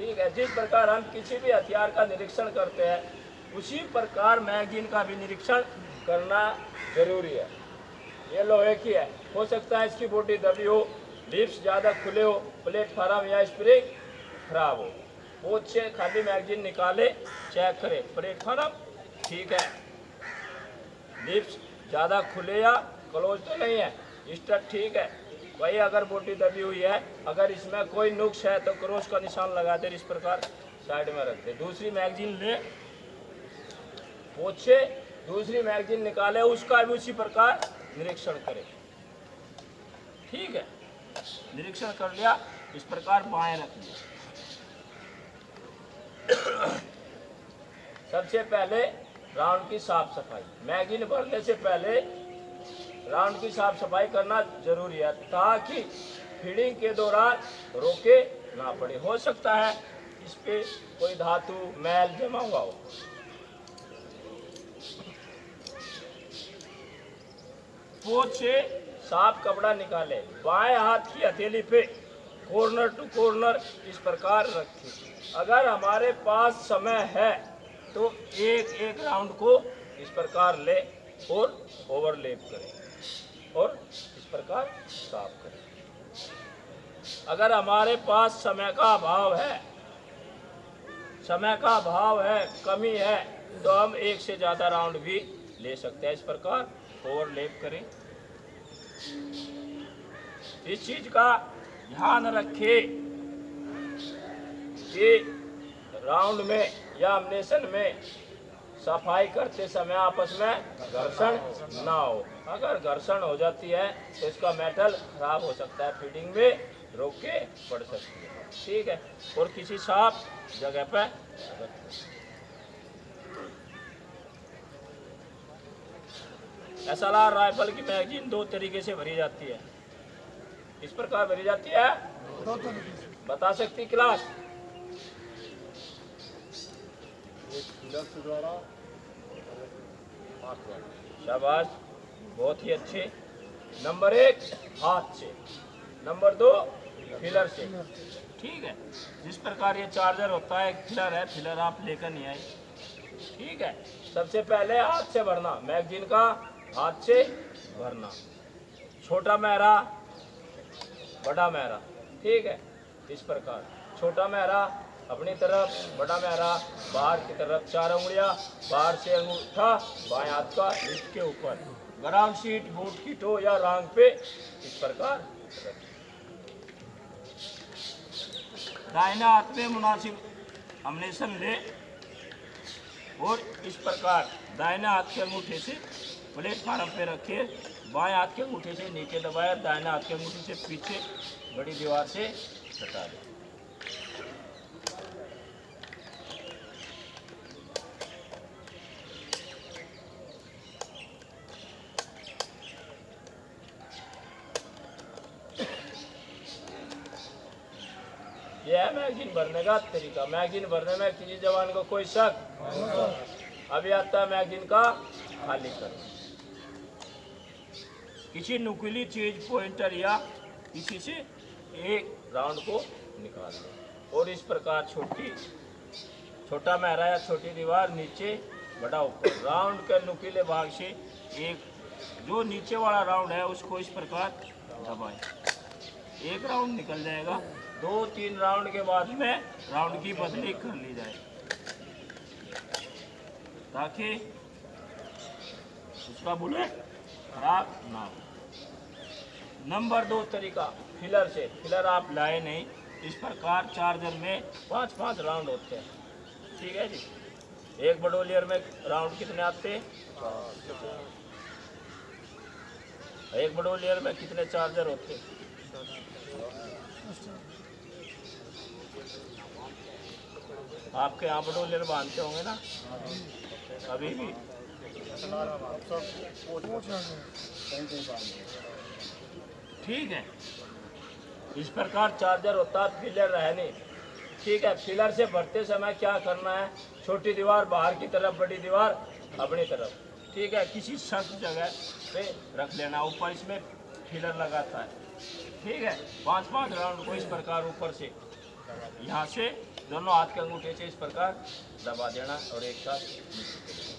ठीक है, जिस प्रकार हम किसी भी हथियार का निरीक्षण करते हैं उसी प्रकार मैगजीन का भी निरीक्षण करना जरूरी है। ये लोहे की है, हो सकता है इसकी बॉडी दबी हो, लिप्स ज़्यादा खुले हो, प्लेटफार्म या स्प्रिंग खराब हो। पोत से खाली मैगजीन निकाले, चेक करें प्लेटफार्म ठीक है, लिप्स ज़्यादा खुले या क्लोज तो नहीं है, स्टड ठीक है। वही अगर बॉडी दबी हुई है, अगर इसमें कोई नुक्स है तो क्रॉस का निशान लगा दे, इस प्रकार साइड में रख दे। दूसरी मैगजीन ले, पोछे दूसरी मैगजीन निकाले, उसका भी उसी प्रकार निरीक्षण करें। ठीक है, निरीक्षण कर लिया, इस प्रकार बाएं रख लिया। सबसे पहले राउंड की साफ सफाई, मैगजीन भरने से पहले राउंड की साफ सफाई करना जरूरी है ताकि फीडिंग के दौरान रोके ना पड़े। हो सकता है इस पे कोई धातु मैल जमा हुआ हो। पोत से साफ कपड़ा निकाले, बाएं हाथ की हथेली पे कॉर्नर टू कॉर्नर इस प्रकार रखें। अगर हमारे पास समय है तो एक एक राउंड को इस प्रकार ले और ओवरलैप करें और इस प्रकार साफ करें। अगर हमारे पास समय का अभाव है, कमी है, तो हम एक से ज़्यादा राउंड भी ले सकते हैं। इस प्रकार ओवरलैप करें। इस चीज का ध्यान रखें कि राउंड में या एमिनेशन में सफाई करते समय आपस में घर्षण ना हो। अगर घर्षण हो जाती है तो इसका मेटल खराब हो सकता है, फीडिंग में रोके पड़ सकती है। ठीक है, और किसी साफ जगह पर रखें। SLR राइफल की मैगजीन दो तरीके से भरी जाती है। इस प्रकार भरी जाती है, बता सकती क्लास? शाबाश, बहुत ही अच्छे। नंबर 1 हाथ से, नंबर 2 फिलर से। ठीक है, जिस प्रकार ये चार्जर होता है, एक फिलर है, फिलर आप लेकर नहीं आए। ठीक है, सबसे पहले हाथ से भरना, मैगजीन का हाथ से भरना, छोटा महरा बड़ा महरा। ठीक है, इस प्रकार छोटा महरा अपनी तरफ, बड़ा महरा बाहर की तरफ, 4 उंगलियां बाहर से, अंगूठा बाएं हाथ का लिप के ऊपर, ग्राउंड शीट बूट की टो या रांग पे इस प्रकार। दाहिना हाथ में मुनासिब एमिनेशन ले और इस प्रकार दाहिने हाथ के अंगूठे से प्लेटफार्म पे रखे, बाएं हाथ के अंगूठे से नीचे दबाए, दाहिने हाथ के अंगूठे से पीछे बड़ी दीवार से हटा दें। यह है मैगजीन भरने का तरीका। मैगजीन भरने में किसी जवान को कोई शक? अभी आता है मैगजीन का खाली करना। किसी नुकीली चीज पॉइंटर या किसी से एक राउंड को निकालना और इस प्रकार छोटा महरा या छोटी दीवार नीचे बड़ा ऊपर, राउंड के नुकीले भाग से एक जो नीचे वाला राउंड है उसको इस प्रकार दबाएं, एक राउंड निकल जाएगा। 2-3 राउंड के बाद में राउंड की बदली कर ली जाए ताकि उसका बुलेट खराब ना हो। नंबर 2 तरीका फिलर से। फिलर आप लाए नहीं, इस प्रकार चार्जर में 5-5 राउंड होते हैं। ठीक है जी, एक बडोलियर में राउंड कितने आते हैं? एक बडोलियर में कितने चार्जर होते हैं? आपके यहाँ बडोलियर बांधते होंगे ना अभी भी? ठीक है, इस प्रकार चार्जर होता है, फिलर है नहीं। ठीक है, फिलर से भरते समय क्या करना है? छोटी दीवार बाहर की तरफ, बड़ी दीवार अपनी तरफ। ठीक है, किसी सख्त जगह पे रख लेना, ऊपर इसमें फिलर लगाता है। ठीक है, 5-5 राउंड को इस प्रकार ऊपर से यहाँ से दोनों हाथ के अंगूठे से इस प्रकार दबा देना और एक साथ नीचे कर देना।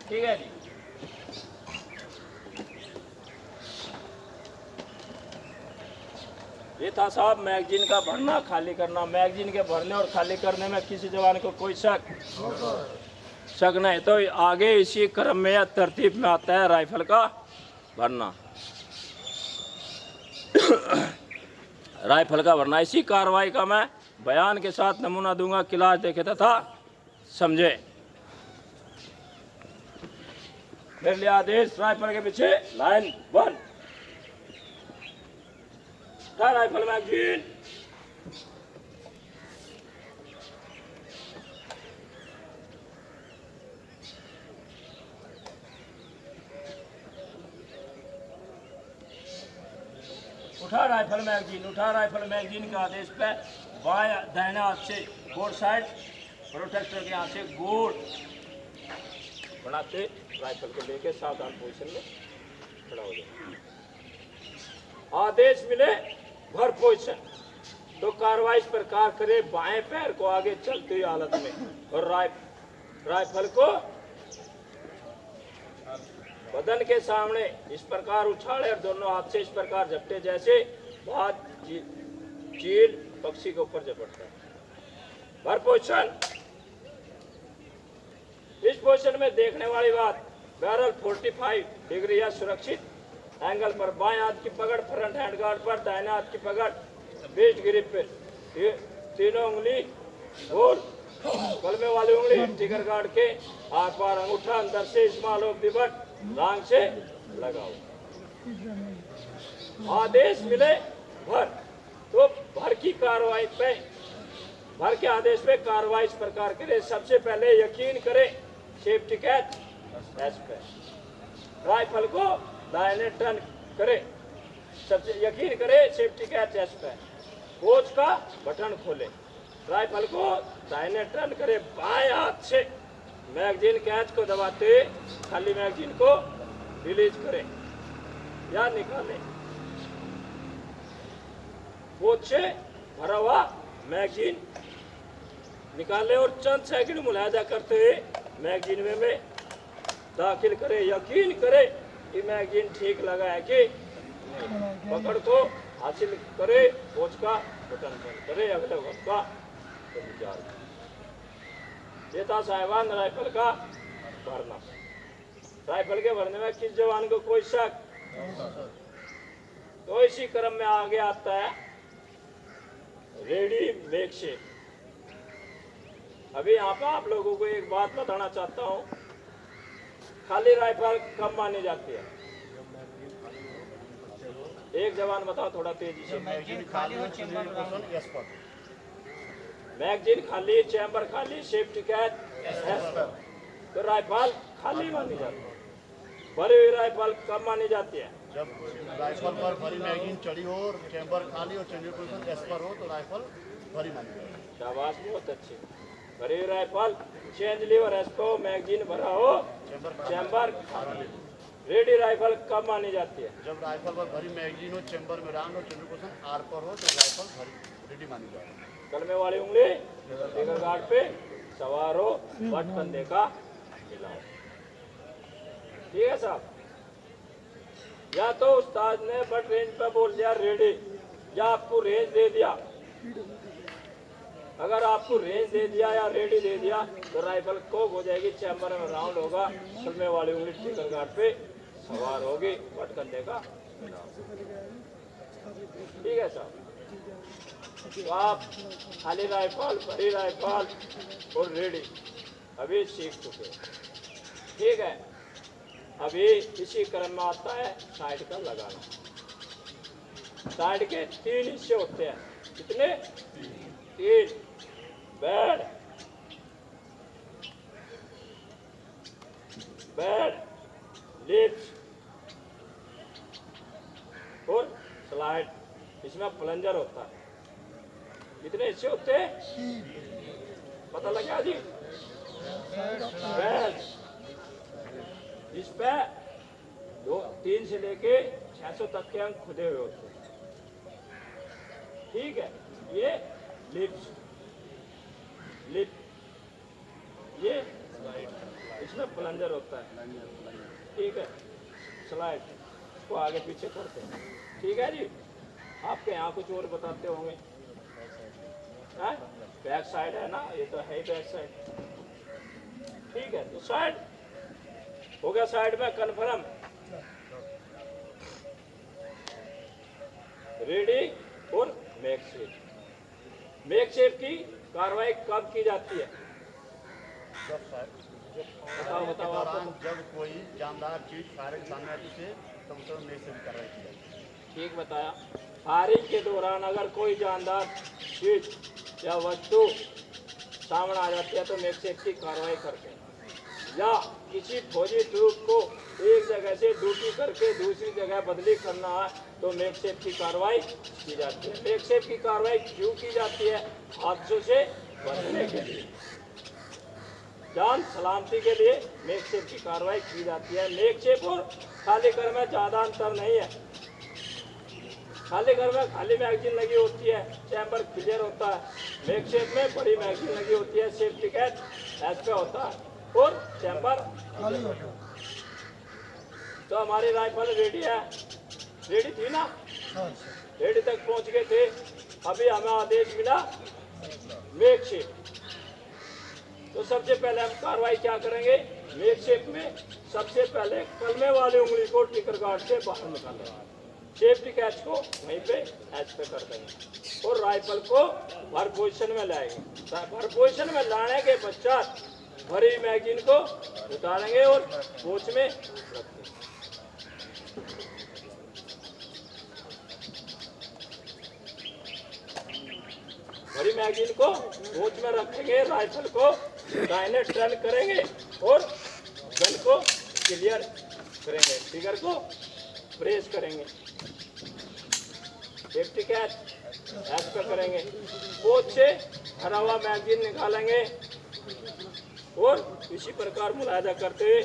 ठीक है जी। ये था साहब मैगजीन का भरना खाली करना। मैगजीन के भरने और खाली करने में किसी जवान को कोई शक नहीं। तो आगे इसी क्रम में या तरतीब में आता है राइफल का भरना। राइफल का भरना इसी कार्रवाई का मैं बयान के साथ नमूना दूंगा। क्लास देखे तथा समझे। मेरे लिए आदेश, राइफल के पीछे लाइन 1, राइफल मैगजीन। उठा राइफल मैगजीन। उठा राइफल मैगजीन के आदेश पे बाएं दाहिने हाथ से गोल साइड प्रोटेक्टर के हाथ से गोल बनाते राइफल को लेके सावधान पोजीशन में खड़ा हो जाए। आदेश मिले भर पोजीशन तो कार्रवाई इस प्रकार करे, बाएं पैर को आगे चलती हुई हालत में और राइफल को बदन के सामने इस प्रकार उछाड़े और दोनों हाथ से इस प्रकार झपटे जैसे बात चील पक्षी के ऊपर झपटता है। भर पोजीशन। इस पोजीशन में देखने वाली बात, बैरल 45 डिग्री या सुरक्षित एंगल पर, बाएं हाथ की पकड़ फ्रंट हैंड गार्ड पर, दाहिने हाथ की पकड़ बीच ग्रिप पे, तीनों उंगली गोल, कलमे वाली उंगली टिकर गार्ड के आर पार, अंगूठा अंदर से स्मॉल ऑफ द बट लांग से लगाओ। आदेश मिले भर तो भर की कार्रवाई पे, भर के आदेश पे कार्रवाई इस प्रकार करे। सबसे पहले यकीन करे सेफ्टी कैच एस पे, राइफल को दाहिने टर्न करे। सबसे यकीन करे सेफ्टी कैच एस पे, कोच का बटन खोले, राइफल को दाहिने टर्न करे, बाएं हाथ से मैगजीन कैच को दबाते खाली मैगजीन को रिलीज करें या निकालें। कोच से भरा हुआ मैगजीन निकालें और चंद सेकंड मुलायजा करते हुए मैगजीन में दाखिल करें। यकीन करें कि मैगजीन ठीक लगा है कि नहीं। पकड़ को हासिल करे, कोच का बटन बंद करे, अगले वक्त का विचार। ये था साहिबान राइफल का भरना। राइफल के भरने में किस जवान को कोई शक, तो इसी क्रम में आगे आता है रेडी मेक शेप। अभी यहाँ पर आप लोगों को एक बात बताना चाहता हूँ, खाली राइफल कब मानी जाती है? एक जवान बताओ थोड़ा तेजी से। मैगजीन खाली हो, चेंबर मैगजीन खाली, चैम्बर खाली, सेफ्टी कैच तो राइफल खाली मानी जाती है। भरी हुई राइफल कब मानी जाती है? जब राइफल पर भरी मैगजीन चढ़ी हो, चैम्बर खाली और चेंबर पोजीशन एस पर हो तो राइफल भरी मानी जाती है। शाबाश, बहुत अच्छी। भरी हुई राइफल चेंज लीवर एस को मैगजीन भरा हो, चैम्बर खाली। रेडी राइफल कब मानी जाती है? जब राइफल पर भरी मैगजीन हो, चैम्बर में राउंड हो, चेंबर पोजीशन आर पर हो तो राइफल भरी रेडी मानी जाती है। कलमे वाली उंगली टिकर गार्ड पे सवार हो, बट कंधे का हिलाओ। ठीक है साहब? या तो उस्ताद ने बट रेंज पे बोल दिया रेडी, या आपको रेंज दे दिया। अगर आपको रेंज दे दिया या रेडी दे दिया तो राइफल कोक हो जाएगी, चैम्बर में राउंड होगा, कलमे वाली उंगली टिकर गार्ड पे सवार होगी, बट कंधे का हिलाओ। ठीक है साहब? तो आप खाली राइफल, भरी राइफल और रेडी अभी सीख चुके हैं। ठीक है? अभी इसी क्रम में आता है साइड का लगाना। साइड के 3 हिस्से होते हैं। कितने? 3। बेड, लिप्स और स्लाइड। इसमें प्लंजर होता है। कितने हिस्से होते हैं? पता लगा जी? इस पे 3 से लेके 600 तक के अंक खुदे हुए होते हैं। ठीक है? ये लिप्स, लिप, ये इसमें प्लंजर होता है, ठीक है, स्लाइड को आगे पीछे करते हैं, ठीक है जी। आपके यहाँ कुछ और बताते होंगे, बैक साइड है ना, ये तो है ही बैक साइड, ठीक है। तो साइड हो गया, साइड में कन्फर्म, रेडी और मेक शेप। मेक शेप की कार्रवाई कब की जाती है? बताओ बताओ आप। दौरान जब कोई जानदार चीज फायरिंग के सामने आती है तो उसे मेक शेप कार्रवाई की जाती है। ठीक बताया। फायरिंग के दौरान अगर कोई जानदार चीज या वस्तु सामने आ जाती है तो मेक शेप की कार्रवाई करते हैं। या किसी फौजी ट्रूप को एक जगह से ड्यूटी करके दूसरी जगह बदली करना है तो मेक शेप की कार्रवाई की जाती है। मेक शेप की कार्रवाई क्यों की जाती है? हादसों से बचने के लिए, जान सलामती के लिए मेक शेप की कार्रवाई की जाती है। मेक शेप और खाली घर में ज़्यादा अंतर नहीं है। खाली घर में खाली मैगजीन लगी होती है, चैम्बर क्लियर होता है। मेक शेप में बड़ी मैगजीन लगी होती है, सेफ्टी कैच ऐस पे होता है और चैम्बर खाली होता है। तो हमारी राइफल रेडी है, रेडी थी ना, रेडी तक पहुंच गए थे। अभी हमें आदेश मिला मेक शेप। तो सबसे पहले हम कार्रवाई क्या करेंगे? मेक शेप में सबसे पहले कलमे वाली उंगली को टिकर गार्ड से बाहर निकालेंगे, सेफ्टी कैच को वहीं पे एच पे कर देंगे और राइफल को भर पोजीशन में लाएंगे। भर पोजीशन में लाने के पश्चात भरी मैगजीन को उतारेंगे और पोच में रखेंगे। भरी मैगजीन को पोच में रखेंगे, राइफल को दाहिने टर्न करेंगे और गन को क्लियर करेंगे, ट्रिगर को प्रेस करेंगे, सेफ्टी कैच ऐस पे करेंगे, पोच से भरा हुआ मैगजीन निकालेंगे और इसी प्रकार मुलायजा करते हुए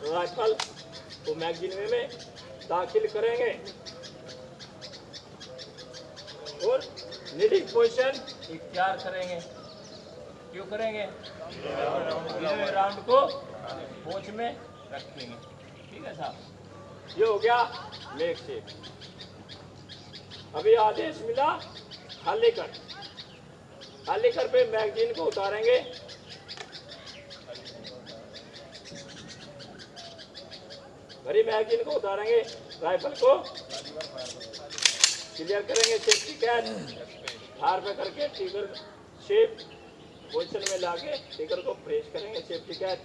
राइफल को मैगजीन में दाखिल करेंगे और लीडिंग पोजीशन इख्तियार करेंगे। क्यों करेंगे? राउंड को पोच में रखेंगे, ठीक है साहब। ये हो गया मेक शेप। अभी आदेश मिला खाली कर। खाली कर पे मैगजीन को उतारेंगे, भरी मैगजीन को उतारेंगे, राइफल को क्लियर करेंगे, सेफ्टी कैच हार पे करके ट्रिगर शेप पोजीशन में लाके ट्रिगर को प्रेस करेंगे, सेफ्टी कैच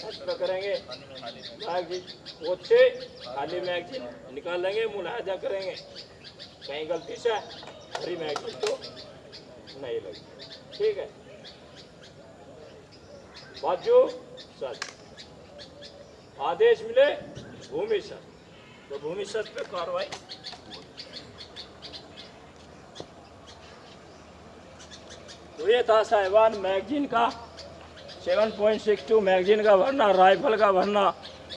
ऐस पे करेंगे, मैगजीन पोच से खाली मैगजीन निकाल लेंगे, मुलायजा करेंगे कहीं गलती से भरी मैगजीन तो नहीं लगी, ठीक है। बाजू सच आदेश मिले भूमि सच, तो भूमि सच पे कार्रवाई। तो ये था साहिबान मैगजीन का 7.62 मैगजीन का भरना, राइफल का भरना,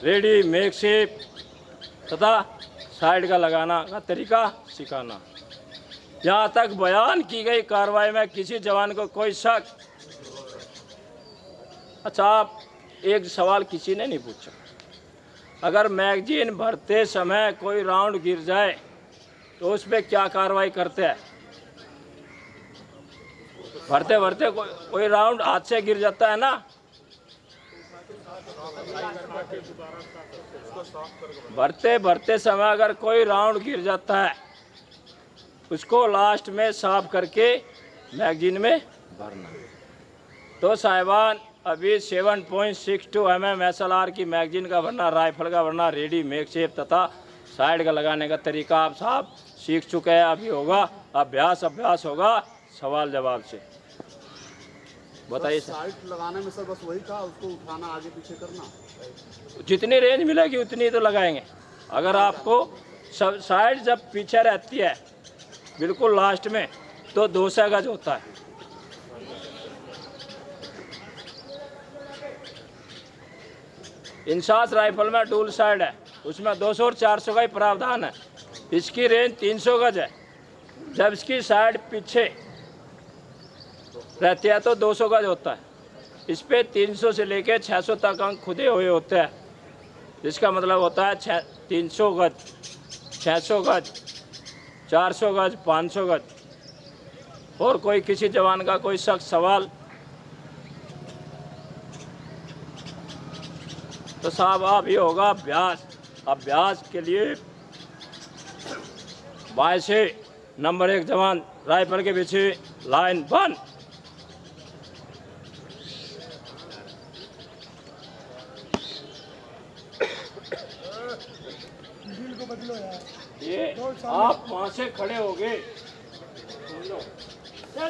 रेडी, मेक शेप तथा साइड का लगाना का तरीका सिखाना। यहाँ तक बयान की गई कार्रवाई में किसी जवान को कोई शक? अच्छा, आप एक सवाल किसी ने नहीं पूछा, अगर मैगजीन भरते समय कोई राउंड गिर जाए तो उस पर क्या कार्रवाई करते हैं? भरते भरते कोई राउंड हाथ से गिर जाता है ना, भरते भरते समय अगर कोई राउंड गिर जाता है उसको लास्ट में साफ करके मैगजीन में भरना। तो साहिबान अभी 7.62 mm SLR की मैगजीन का भरना, राइफल का भरना, रेडी, मेक शेप तथा साइड का लगाने का तरीका आप साहब सीख चुके हैं। अभी होगा अभ्यास होगा सवाल जवाब से। बताइए सर। साइड लगाने में सर बस वही था, उसको उठाना आगे पीछे करना, जितनी रेंज मिलेगी उतनी तो लगाएंगे। अगर आपको सब साइड जब पीछे रहती है बिल्कुल लास्ट में तो 200 गज होता है। इंसास राइफल में डुअल साइड है, उसमें 200 और 400 का ही प्रावधान है। इसकी रेंज 300 गज है। जब इसकी साइड पीछे रहती है तो 200 गज होता है। इस पे 300 से लेकर 600 तक अंक खुदे हुए होते हैं, जिसका मतलब होता है 300 गज, 600 गज, 400 गज, 500 गज। और कोई किसी जवान का कोई सख्त सवाल तो साहब आप ये होगा अभ्यास। अभ्यास के लिए बाएं से नंबर 1 जवान राइफल के पीछे लाइन बंद। ये आप वहां से खड़े होगे